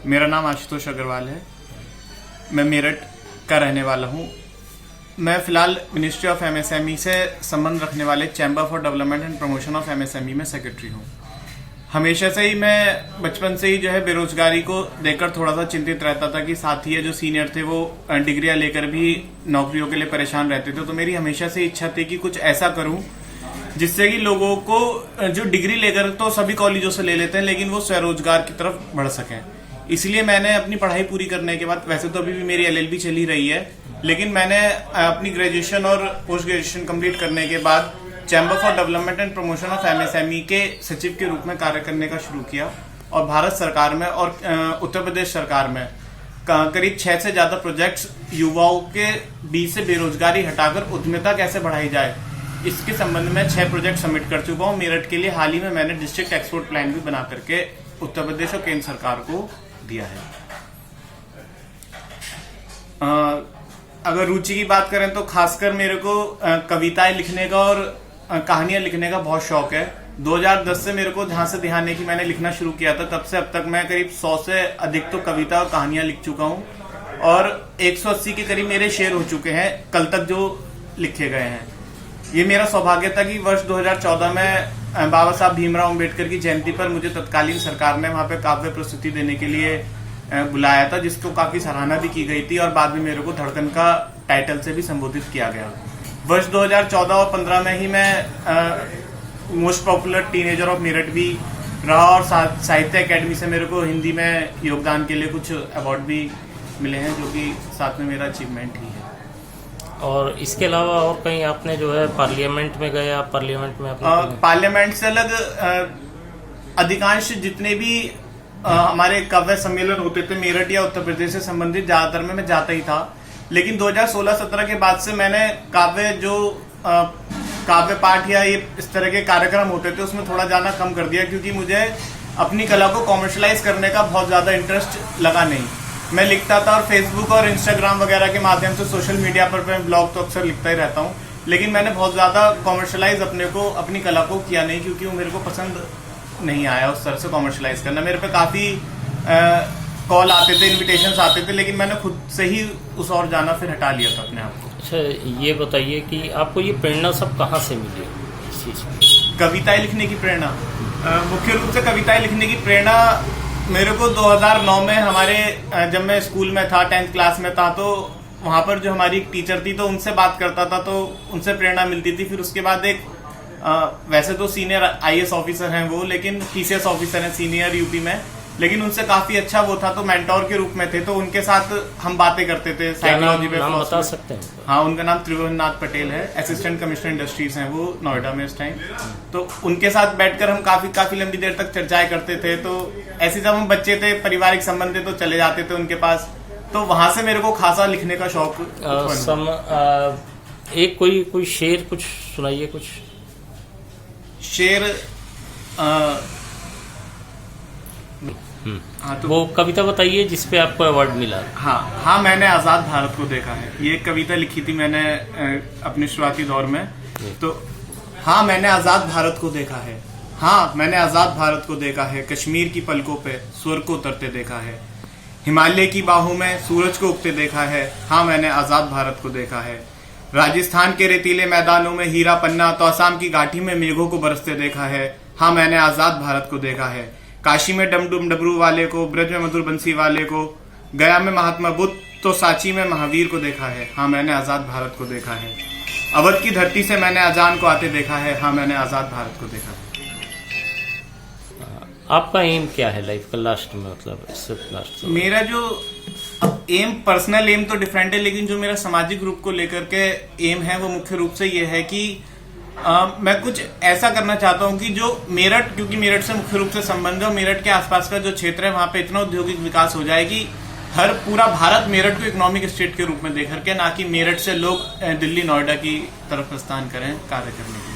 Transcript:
मेरा नाम आशुतोष अग्रवाल है। मैं मेरठ का रहने वाला हूँ। मैं फिलहाल मिनिस्ट्री ऑफ एमएसएमई से संबंध रखने वाले chamber for development and promotion of MSME में सेक्रेटरी हूँ। हमेशा से ही मैं बचपन से ही जो है बेरोजगारी को देखकर थोड़ा सा चिंतित रहता था कि साथी है जो सीनियर थे वो डिग्रियां लेकर भी नौकरियों के लिए परेशान रहते थे। तो मेरी हमेशा से इच्छा थी कि कुछ ऐसा करूं जिससे कि लोगों को जो डिग्री लेकर तो सभी कॉलेजों से ले लेते हैं लेकिन वो स्वरोजगार की तरफ बढ़ सकें। इसलिए मैंने अपनी पढ़ाई पूरी करने के बाद, वैसे तो अभी भी मेरी एलएलबी चल ही रही है, लेकिन मैंने अपनी ग्रेजुएशन और पोस्ट ग्रेजुएशन कंप्लीट करने के बाद chamber for development and promotion of MSME के सचिव के रूप में कार्य करने का शुरू किया और भारत सरकार में और उत्तर प्रदेश सरकार में करीब 6 से ज्यादा प्रोजेक्ट्स युवाओं के बीच से बेरोजगारी हटाकर उद्यमिता कैसे बढ़ाई जाए, इसके संबंध में 6 प्रोजेक्ट सबमिट कर चुका हूँ। मेरठ के लिए हाल ही में मैंने डिस्ट्रिक्ट एक्सपोर्ट प्लान भी बना करके उत्तर प्रदेश और केंद्र सरकार को दिया है। अगर रुचि की बात करें तो खासकर मेरे को कविताएं लिखने का और कहानियां लिखने का बहुत शौक है। 2010 से मेरे को जहां से ध्यान है कि मैंने लिखना शुरू किया था, तब से अब तक मैं करीब 100 से अधिक तो कविता और कहानियां लिख चुका हूं और 180 के करीब मेरे शेर हो चुके हैं कल तक जो लिखे गए हैं। ये मेरा सौभाग्य था कि वर्ष 2014 में बाबा साहब भीमराव अम्बेडकर की जयंती पर मुझे तत्कालीन सरकार ने वहां पे काव्य प्रस्तुति देने के लिए बुलाया था, जिसको काफी सराहना भी की गई थी और बाद में मेरे को धड़कन का टाइटल से भी संबोधित किया गया। वर्ष 2014 और 15 में ही मैं most popular teenager of Meerut भी रहा और साहित्य अकेडमी से मेरे को हिंदी में योगदान के लिए कुछ अवार्ड भी मिले हैं, जो कि साथ में मेरा अचीवमेंट ही है। और इसके अलावा और कहीं आपने जो है पार्लियामेंट में गए, आप पार्लियामेंट में पार्लियामेंट से अलग अधिकांश जितने भी हमारे काव्य सम्मेलन होते थे मेरठ या उत्तर प्रदेश से संबंधित, ज्यादातर में मैं जाता ही था। लेकिन 2016-17 के बाद से मैंने काव्य पाठ या ये इस तरह के कार्यक्रम होते थे उसमें थोड़ा जाना कम कर दिया, क्योंकि मुझे अपनी कला को कॉमर्शलाइज करने का बहुत ज्यादा इंटरेस्ट लगा नहीं। मैं लिखता था और फेसबुक और इंस्टाग्राम वगैरह के माध्यम से सोशल मीडिया पर मैं ब्लॉग तो अक्सर लिखता ही रहता हूँ, लेकिन मैंने बहुत ज्यादा कॉमर्शलाइज अपनी कला को किया नहीं, क्योंकि वो मेरे को पसंद नहीं आया उस तरह से कॉमर्शलाइज करना। मेरे पे काफी कॉल आते थे, इनविटेशंस आते थे, लेकिन मैंने खुद से ही उस ओर जाना फिर हटा लिया था अपने आप को। अच्छा, ये बताइए कि आपको ये प्रेरणा सब कहाँ से मिली इस चीज में? कविताएं लिखने की प्रेरणा, मुख्य रूप से कविताएं लिखने की प्रेरणा मेरे को 2009 में हमारे जब मैं स्कूल में था, 10th क्लास में था, तो वहां पर जो हमारी एक टीचर थी तो उनसे बात करता था तो उनसे प्रेरणा मिलती थी। फिर उसके बाद एक वैसे तो सीनियर आईएएस ऑफिसर हैं वो, लेकिन पीसीएस ऑफिसर हैं सीनियर यूपी में, लेकिन उनसे काफी अच्छा वो था तो मेंटोर के रूप में थे, तो उनके साथ हम बातें करते थे साइकोलॉजी पे। नाम बता सकते हैं? हाँ, उनका नाम त्रिभुवननाथ पटेल है, असिस्टेंट कमिश्नर इंडस्ट्रीज हैं वो नोएडा में इस टाइम। तो उनके साथ बैठकर हम काफी लंबी देर तक चर्चाएं करते थे। तो ऐसे जब हम बच्चे थे, पारिवारिक संबंध थे, तो चले जाते थे उनके पास, तो वहां से मेरे को खासा लिखने का शौक। एक कोई शेर कुछ सुनाइए, कुछ शेर। हाँ, तो वो कविता बताइए जिसपे आपको अवार्ड मिला। हाँ, मैंने आजाद भारत को देखा है, ये कविता लिखी थी मैंने अपने शुरुआती दौर में। तो हाँ, मैंने आजाद भारत को देखा है, हाँ मैंने आजाद भारत को देखा है, कश्मीर की पलकों पे स्वर्ग को उतरते देखा है, हिमालय की बाहों में सूरज को उगते देखा है, हाँ मैंने आजाद भारत को देखा है, राजस्थान के रेतीले मैदानों में हीरा पन्ना तो असम की घाटी में मेघों को बरसते देखा है, हाँ मैंने आजाद भारत को देखा है, काशी में डमडुम डबरू वाले को, ब्रज में मधुर बंसी वाले को, गया में महात्मा बुद्ध तो सांची में महावीर को देखा है, हाँ मैंने आजाद भारत को देखा है, अवध की धरती से मैंने अजान को आते देखा है, हाँ मैंने आजाद भारत को देखा है। आपका एम क्या है लाइफ का लास्ट में, मतलब इससे लास्ट? मेरा जो एम, पर्सनल एम तो डिफरेंट है, लेकिन जो मेरा सामाजिक ग्रुप को लेकर के एम है वो मुख्य रूप से ये है कि मैं कुछ ऐसा करना चाहता हूँ कि जो मेरठ, क्योंकि मेरठ से मुख्य रूप से संबंध है और मेरठ के आसपास का जो क्षेत्र है वहां पे इतना औद्योगिक विकास हो जाए कि हर पूरा भारत मेरठ को इकोनॉमिक स्टेट के रूप में देख करके, ना कि मेरठ से लोग दिल्ली नोएडा की तरफ प्रस्थान करें कार्य करने के लिए।